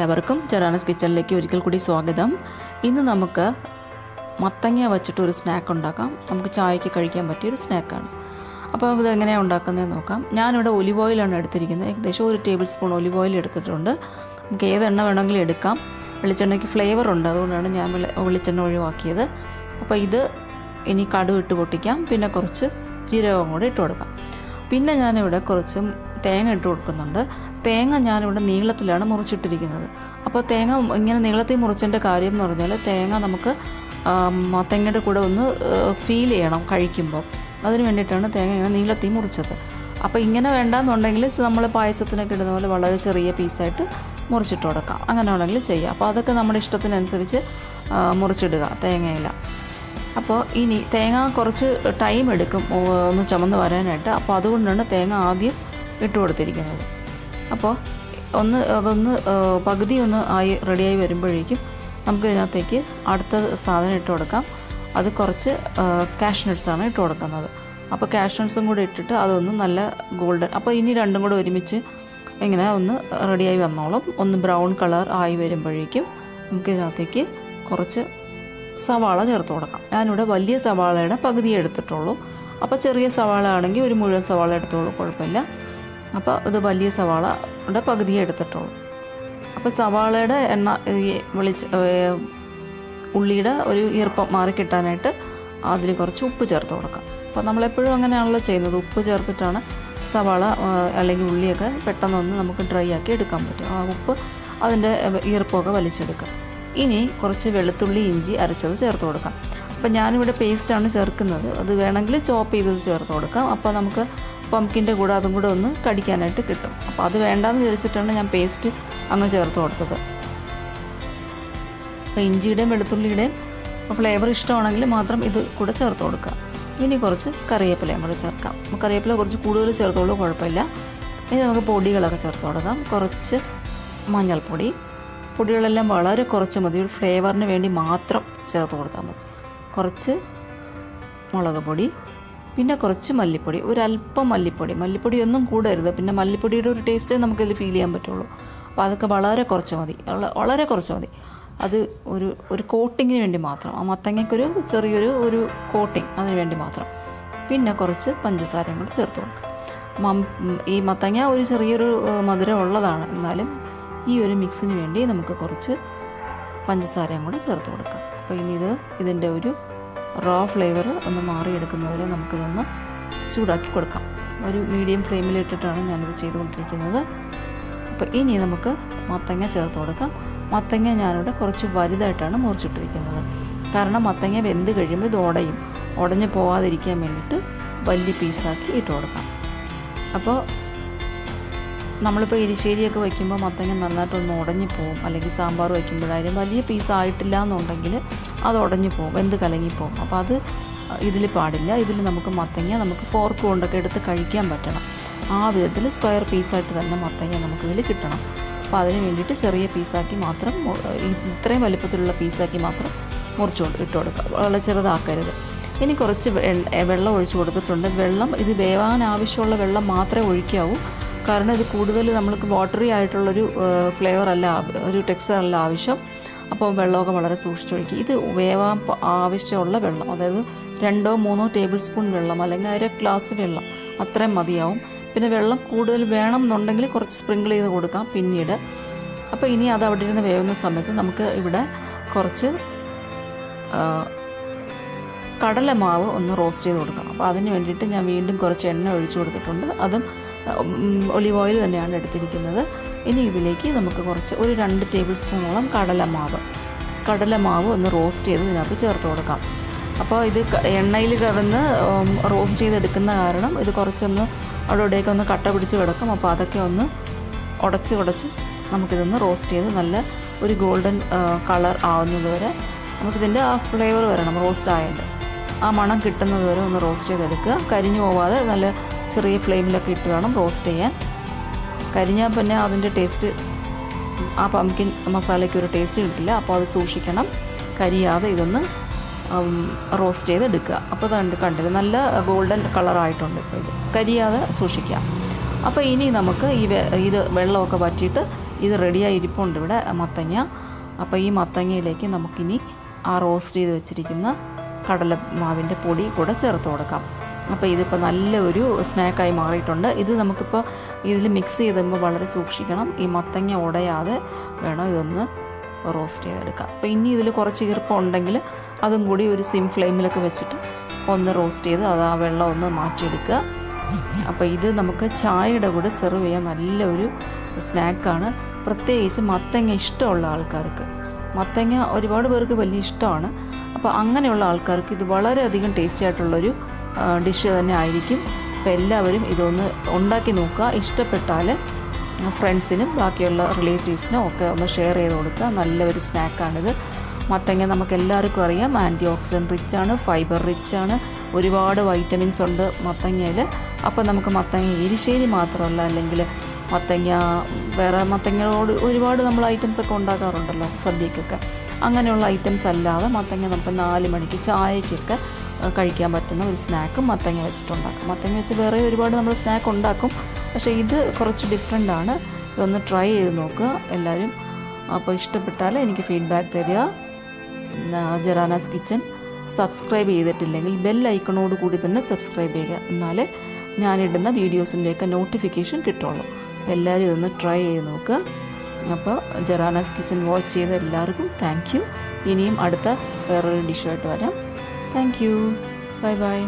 എല്ലാവർക്കും ചെറാനസ് കിച്ചണിലേക്ക് ഒരിക്കൽ കൂടി സ്വാഗതം. ഇന്ന് നമുക്ക് മത്തങ്ങ വെച്ചിട്ട് ഒരു സ്നാക്ക് ഉണ്ടാക്കാം. നമുക്ക് ചായക്ക് കഴിക്കാൻ പറ്റിയൊരു സ്നാക്കാണ്. അപ്പോൾ ഇത് എങ്ങനെയാണ് ഉണ്ടാക്കുന്നതെന്ന് നോക്കാം. ഞാനിവിടെ ഒലിവ് ഓയിലാണ് എടുത്തിരിക്കുന്നത്. ഏകദേശം 1 ടേബിൾ സ്പൂൺ ഒലിവ് ഓയിൽ എടുത്തിട്ടുണ്ട്. നമുക്ക് ഏത് എണ്ണ വേണമെങ്കിലും എടുക്കാം. വെളിച്ചെണ്ണയ്ക്ക് ഫ്ലേവർ ഉണ്ട്, അതുകൊണ്ടാണ് ഞാൻ വെളിച്ചെണ്ണ ഒഴിവാക്കിയത്. അപ്പോൾ ഇത് ഇനി കടുക് ഇട്ട് പൊട്ടിക്കാം. പിന്നെ കുറച്ച് ജീരകം കൂടി ഇട്ട് കൊടുക്കാം. പിന്നെ ഞാനിവിടെ കുറച്ച് തേങ്ങ ഇട്ട് കൊടുക്കുന്നുണ്ട്. തേങ്ങ ഞാനിവിടെ നീളത്തിലാണ് മുറിച്ചിട്ടിരിക്കുന്നത്. അപ്പോൾ തേങ്ങ ഇങ്ങനെ നീളത്തിൽ മുറിച്ചതിൻ്റെ കാര്യം എന്ന് പറഞ്ഞാൽ തേങ്ങ നമുക്ക് മത്തങ്ങയുടെ കൂടെ ഒന്ന് ഫീൽ ചെയ്യണം കഴിക്കുമ്പോൾ. അതിന് വേണ്ടിയിട്ടാണ് തേങ്ങ ഇങ്ങനെ നീളത്തിൽ മുറിച്ചത്. അപ്പോൾ ഇങ്ങനെ വേണ്ടാന്നുണ്ടെങ്കിൽ നമ്മൾ പായസത്തിനൊക്കെ ഇടുന്ന പോലെ വളരെ ചെറിയ പീസായിട്ട് മുറിച്ചിട്ട് കൊടുക്കാം. അങ്ങനെ വേണമെങ്കിൽ ചെയ്യാം. അപ്പോൾ അതൊക്കെ നമ്മുടെ ഇഷ്ടത്തിനനുസരിച്ച് മുറിച്ചിടുക തേങ്ങയില. അപ്പോൾ ഇനി തേങ്ങ കുറച്ച് ടൈം എടുക്കും ഒന്ന് ചുമന്ന് വരാനായിട്ട്. അപ്പോൾ അതുകൊണ്ടാണ് തേങ്ങ ആദ്യം ഇട്ട് കൊടുത്തിരിക്കുന്നത്. അപ്പോൾ അതൊന്ന് പകുതി ഒന്ന് റെഡിയായി വരുമ്പോഴേക്കും നമുക്ക് ഇതിനകത്തേക്ക് അടുത്ത സാധനം ഇട്ട് കൊടുക്കാം. അത് കുറച്ച് കാഷ്നട്ട്സാണ് ഇട്ട് കൊടുക്കുന്നത്. അപ്പോൾ കാഷ്നട്ട്സും കൂടെ ഇട്ടിട്ട് അതൊന്ന് നല്ല ഗോൾഡൻ, അപ്പോൾ ഇനി രണ്ടും കൂടെ ഒരുമിച്ച് ഇങ്ങനെ ഒന്ന് റെഡിയായി വന്നോളും. ഒന്ന് ബ്രൗൺ കളർ ആയി വരുമ്പോഴേക്കും നമുക്ക് ഇതിനകത്തേക്ക് കുറച്ച് സവാള ചേർത്ത് കൊടുക്കാം. ഞാനിവിടെ വലിയ സവാളയുടെ പകുതി എടുത്തിട്ടുള്ളൂ. അപ്പോൾ ചെറിയ സവാള ആണെങ്കിൽ ഒരു മുഴുവൻ സവാള എടുത്തോളൂ, കുഴപ്പമില്ല. അപ്പോൾ ഇത് വലിയ സവാളയുടെ പകുതിയെ എടുത്തിട്ടുള്ളൂ. അപ്പോൾ സവാളയുടെ എണ്ണ ഉള്ളിയുടെ ഒരു ഈർപ്പം മാറി കിട്ടാനായിട്ട് അതിൽ കുറച്ച് ഉപ്പ് ചേർത്ത് കൊടുക്കാം. അപ്പോൾ നമ്മളെപ്പോഴും അങ്ങനെയാണല്ലോ ചെയ്യുന്നത്. ഉപ്പ് ചേർത്തിട്ടാണ് സവാള അല്ലെങ്കിൽ ഉള്ളിയൊക്കെ പെട്ടെന്നൊന്ന് നമുക്ക് ഡ്രൈ ആക്കി എടുക്കാൻ പറ്റും. ആ ഉപ്പ് അതിൻ്റെ ഈർപ്പമൊക്കെ വലിച്ചെടുക്കാം. ഇനി കുറച്ച് വെളുത്തുള്ളി ഇഞ്ചി അരച്ചത് ചേർത്ത് കൊടുക്കാം. അപ്പോൾ ഞാനിവിടെ പേസ്റ്റാണ് ചേർക്കുന്നത്. അത് വേണമെങ്കിൽ ചോപ്പ് ചെയ്തത് ചേർത്ത് കൊടുക്കാം. അപ്പോൾ നമുക്ക് പംകിൻ്റെ കൂടെ അതും കൂടെ ഒന്ന് കടിക്കാനായിട്ട് കിട്ടും. അപ്പോൾ അത് വേണ്ടാന്ന് വിചാരിച്ചിട്ടാണ് ഞാൻ പേസ്റ്റ് അങ്ങ് ചേർത്ത് കൊടുത്തത്. അപ്പോൾ ഇഞ്ചിയുടെയും വെളുത്തുള്ളിയുടെയും ഫ്ലേവർ ഇഷ്ടമാണെങ്കിൽ മാത്രം ഇത് കൂടെ ചേർത്ത് കൊടുക്കുക. ഇനി കുറച്ച് കറിവേപ്പിലയും കൂടെ ചേർക്കാം. കറിവേപ്പില കുറച്ച് കൂടുതൽ ചേർത്തോളൂ, കുഴപ്പമില്ല. ഇനി നമുക്ക് പൊടികളൊക്കെ ചേർത്ത് കൊടുക്കാം. കുറച്ച് മഞ്ഞൾപ്പൊടി, പൊടികളെല്ലാം വളരെ കുറച്ച് മതി, ഒരു ഫ്ലേവറിന് വേണ്ടി മാത്രം ചേർത്ത് കൊടുത്താൽ മതി. കുറച്ച് മുളക് പൊടി, പിന്നെ കുറച്ച് മല്ലിപ്പൊടി, ഒരല്പം മല്ലിപ്പൊടി ഒന്നും കൂടരുത്. പിന്നെ മല്ലിപ്പൊടിയുടെ ഒരു ടേസ്റ്റേ നമുക്കിതിൽ ഫീൽ ചെയ്യാൻ പറ്റുള്ളൂ. അപ്പോൾ അതൊക്കെ വളരെ കുറച്ച് മതി. അത് ഒരു കോട്ടിങ്ങിന് വേണ്ടി മാത്രം, ആ മത്തങ്ങയ്ക്കൊരു ചെറിയൊരു കോട്ടിങ്, അതിന് വേണ്ടി മാത്രം. പിന്നെ കുറച്ച് പഞ്ചസാരയും കൂടി ചേർത്ത് കൊടുക്കുക. ഈ മത്തങ്ങ ഒരു ചെറിയൊരു മധുരം ഉള്ളതാണ്, എന്നാലും ഈ ഒരു മിക്സിന് വേണ്ടി നമുക്ക് കുറച്ച് പഞ്ചസാരയും കൂടെ ചേർത്ത് കൊടുക്കാം. അപ്പോൾ ഇനി ഇതിൻ്റെ ഒരു റോ ഫ്ലേവർ ഒന്ന് മാറിയെടുക്കുന്നവരെ നമുക്കിതൊന്ന് ചൂടാക്കി കൊടുക്കാം. ഒരു മീഡിയം ഫ്ലെയിമിലിട്ടിട്ടാണ് ഞാനിത് ചെയ്തുകൊണ്ടിരിക്കുന്നത്. അപ്പോൾ ഇനി നമുക്ക് മത്തങ്ങ ചേർത്ത് കൊടുക്കാം. മത്തങ്ങ ഞാനിവിടെ കുറച്ച് വലുതായിട്ടാണ് മുറിച്ചിട്ടിരിക്കുന്നത്. കാരണം മത്തങ്ങ വെന്ത് കഴിയുമ്പോൾ ഇത് ഉടഞ്ഞ് പോകാതിരിക്കാൻ വേണ്ടിയിട്ട് വലിയ പീസാക്കി ഇട്ട് കൊടുക്കാം. അപ്പോൾ നമ്മളിപ്പോൾ എരിശ്ശേരിയൊക്കെ വയ്ക്കുമ്പോൾ മത്തങ്ങ നന്നായിട്ടൊന്ന് ഉടഞ്ഞ് പോകും. അല്ലെങ്കിൽ സാമ്പാർ വയ്ക്കുമ്പോഴായാലും വലിയ പീസായിട്ടില്ല എന്നുണ്ടെങ്കിൽ അത് ഉടഞ്ഞ് പോകും, വെന്ത് കലങ്ങിപ്പോകും. അപ്പോൾ അത് ഇതിൽ പാടില്ല. ഇതിൽ നമുക്ക് മത്തങ്ങ ഫോർക്ക് കൊണ്ടൊക്കെ എടുത്ത് കഴിക്കാൻ പറ്റണം. ആ വിധത്തിൽ സ്ക്വയർ പീസായിട്ട് തന്നെ മത്തങ്ങ നമുക്കിതിൽ കിട്ടണം. അപ്പോൾ അതിന് വേണ്ടിയിട്ട് ചെറിയ പീസാക്കി മാത്രം, ഇത്രയും വലിപ്പത്തിലുള്ള പീസാക്കി മാത്രം ഇട്ട് കൊടുക്കുക. വളരെ ചെറുതാക്കരുത്. ഇനി കുറച്ച് വെള്ളം ഒഴിച്ച് കൊടുത്തിട്ടുണ്ട്. ഇത് വേവാൻ ആവശ്യമുള്ള വെള്ളം മാത്രമേ ഒഴിക്കാവൂ. കാരണം ഇത് കൂടുതൽ നമ്മൾക്ക് വാട്ടറി ആയിട്ടുള്ളൊരു ഫ്ലേവർ അല്ല, ഒരു ടെക്സ്ചർ അല്ല ആവശ്യം. അപ്പോൾ വെള്ളമൊക്കെ വളരെ സൂക്ഷിച്ചൊഴിക്കുക. ഇത് വേവാൻ ആവശ്യമുള്ള വെള്ളം, അതായത് 2-3 ടേബിൾ സ്പൂൺ വെള്ളം അല്ലെങ്കിൽ 1/2 ഗ്ലാസ് വെള്ളം, അത്രയും മതിയാവും. പിന്നെ വെള്ളം കൂടുതൽ വേണം എന്നുണ്ടെങ്കിൽ കുറച്ച് സ്പ്രിങ്കിൾ ചെയ്ത് കൊടുക്കാം പിന്നീട്. അപ്പോൾ ഇനി അത് അവിടെ ഇരുന്ന് വേവുന്ന സമയത്ത് നമുക്ക് ഇവിടെ കുറച്ച് കടലമാവ് ഒന്ന് റോസ്റ്റ് ചെയ്ത് കൊടുക്കണം. അപ്പോൾ അതിന് വേണ്ടിയിട്ട് ഞാൻ വീണ്ടും കുറച്ച് എണ്ണ ഒഴിച്ചു കൊടുത്തിട്ടുണ്ട്. അതും ഒലിവ് ഓയിൽ തന്നെയാണ് എടുത്തിരിക്കുന്നത്. ഇനി ഇതിലേക്ക് നമുക്ക് ഒരു 2 ടേബിൾ സ്പൂണോളം കടലമാവ് ഒന്ന് റോസ്റ്റ് ചെയ്ത് ഇതിനകത്ത് ചേർത്ത് കൊടുക്കാം. അപ്പോൾ ഇത് എണ്ണയിൽ കിടന്ന് റോസ്റ്റ് ചെയ്തെടുക്കുന്ന കാരണം ഇത് കുറച്ചൊന്ന് അവിടെയൊക്കെ ഒന്ന് കട്ട പിടിച്ച് കിടക്കും. അപ്പോൾ അതൊക്കെ ഒന്ന് ഉടച്ച് നമുക്കിതൊന്ന് റോസ്റ്റ് ചെയ്ത് നല്ല ഒരു ഗോൾഡൻ കളർ ആവുന്നത് വരെ നമുക്കിതിൻ്റെ ആ ഫ്ലേവർ വരണം. റോസ്റ്റ് ആയതിൻ്റെ ആ മണം കിട്ടുന്നത് വരെ ഒന്ന് റോസ്റ്റ് ചെയ്തെടുക്കുക. കരിഞ്ഞു പോവാതെ നല്ല ചെറിയ ഫ്ലെയിമിലൊക്കെ ഇട്ട് വേണം റോസ്റ്റ് ചെയ്യാൻ. കരിഞ്ഞാൽ പിന്നെ അതിൻ്റെ ടേസ്റ്റ്, ആ പംകിൻ മസാലയ്ക്ക് ഒരു ടേസ്റ്റ് കിട്ടില്ല. അപ്പോൾ അത് സൂക്ഷിക്കണം. കരിയാതെ ഇതൊന്ന് റോസ്റ്റ് ചെയ്തെടുക്കുക. അപ്പോൾ കണ്ടില്ല, നല്ല ഗോൾഡൻ കളറായിട്ടുണ്ട്. ഇപ്പോൾ ഇത് കരിയാതെ സൂക്ഷിക്കുക. അപ്പോൾ ഇനി നമുക്ക് ഇത് വെള്ളമൊക്കെ വറ്റിയിട്ട് ഇത് റെഡിയായി ഇരിപ്പുണ്ട് ഇവിടെ മത്തങ്ങ. അപ്പോൾ ഈ മത്തങ്ങയിലേക്ക് നമുക്കിനി ആ റോസ്റ്റ് ചെയ്ത് വെച്ചിരിക്കുന്ന കടലമാവിൻ്റെ പൊടി കൂടെ ചേർത്ത് കൊടുക്കാം. അപ്പോൾ ഇതിപ്പോൾ നല്ലൊരു സ്നാക്കായി മാറിയിട്ടുണ്ട്. ഇത് നമുക്കിപ്പോൾ ഇതിൽ മിക്സ് ചെയ്തുമ്പോൾ വളരെ സൂക്ഷിക്കണം. ഈ മത്തങ്ങ ഉടയാതെ വേണം ഇതൊന്ന് റോസ്റ്റ് ചെയ്തെടുക്കാം. അപ്പോൾ ഇനി ഇതിൽ കുറച്ച് ഈർപ്പം ഉണ്ടെങ്കിൽ അതും കൂടി ഒരു സിം ഫ്ലെയിമിലൊക്കെ വെച്ചിട്ട് ഒന്ന് റോസ്റ്റ് ചെയ്ത് അത് ആ വെള്ളം ഒന്ന് മാറ്റിയെടുക്കുക. അപ്പോൾ ഇത് നമുക്ക് ചായയുടെ കൂടെ സെർവ് ചെയ്യാൻ നല്ലൊരു സ്നാക്കാണ്. പ്രത്യേകിച്ച് മത്തങ്ങ ഇഷ്ടമുള്ള ആൾക്കാർക്ക്. മത്തങ്ങ ഒരുപാട് പേർക്ക് വലിയ ഇഷ്ടമാണ്. അപ്പോൾ അങ്ങനെയുള്ള ആൾക്കാർക്ക് ഇത് വളരെയധികം ടേസ്റ്റി ആയിട്ടുള്ളൊരു ഡിഷ് തന്നെ ആയിരിക്കും. അപ്പോൾ എല്ലാവരും ഇതൊന്ന് ഉണ്ടാക്കി നോക്കുക. ഇഷ്ടപ്പെട്ടാൽ ഫ്രണ്ട്സിനും ബാക്കിയുള്ള റിലേറ്റീവ്സിനും ഒക്കെ ഒന്ന് ഷെയർ ചെയ്ത് കൊടുക്കുക. നല്ലൊരു സ്നാക്കാണിത്. മത്തങ്ങ നമുക്ക് എല്ലാവർക്കും അറിയാം ആൻറ്റി ഓക്സിഡൻറ്റ് റിച്ചാണ്, ഫൈബർ റിച്ചാണ്, ഒരുപാട് വൈറ്റമിൻസ് ഉണ്ട് മത്തങ്ങയിൽ. അപ്പോൾ നമുക്ക് മത്തങ്ങ എരിശ്ശേരി മാത്രമല്ല, അല്ലെങ്കിൽ മത്തങ്ങ വേറെ മത്തങ്ങയോട് ഒരുപാട് നമ്മൾ ഐറ്റംസൊക്കെ ഉണ്ടാക്കാറുണ്ടല്ലോ സദ്യക്കൊക്കെ. അങ്ങനെയുള്ള ഐറ്റംസ് അല്ലാതെ മത്തങ്ങ നമുക്ക് 4 മണിക്ക് ചായക്കൊക്കെ കഴിക്കാൻ പറ്റുന്ന ഒരു സ്നാക്കും മത്തങ്ങ വെച്ചിട്ടുണ്ടാക്കും. മത്തങ്ങ വെച്ച് വേറെ ഒരുപാട് നമ്മൾ സ്നാക്ക് ഉണ്ടാക്കും. പക്ഷേ ഇത് കുറച്ച് ഡിഫറെൻ്റ് ആണ്. ഇതൊന്ന് ട്രൈ ചെയ്ത് നോക്കുക എല്ലാവരും. അപ്പോൾ ഇഷ്ടപ്പെട്ടാൽ എനിക്ക് ഫീഡ്ബാക്ക് തരിക. ജറാനാസ് കിച്ചൻ സബ്സ്ക്രൈബ് ചെയ്തിട്ടില്ലെങ്കിൽ ബെൽ ഐക്കണോട് കൂടി തന്നെ സബ്സ്ക്രൈബ് ചെയ്യുക. എന്നാലേ ഞാനിടുന്ന വീഡിയോസിൻ്റെയൊക്കെ നോട്ടിഫിക്കേഷൻ കിട്ടുള്ളൂ. അപ്പോൾ എല്ലാവരും ഇതൊന്ന് ട്രൈ ചെയ്ത് നോക്കുക. അപ്പോൾ ജറാനാസ് കിച്ചൻ വാച്ച് ചെയ്ത എല്ലാവർക്കും താങ്ക് യു. ഇനിയും അടുത്ത വേറൊരു ഡിഷുമായിട്ട് വരാം. Thank you. Bye bye.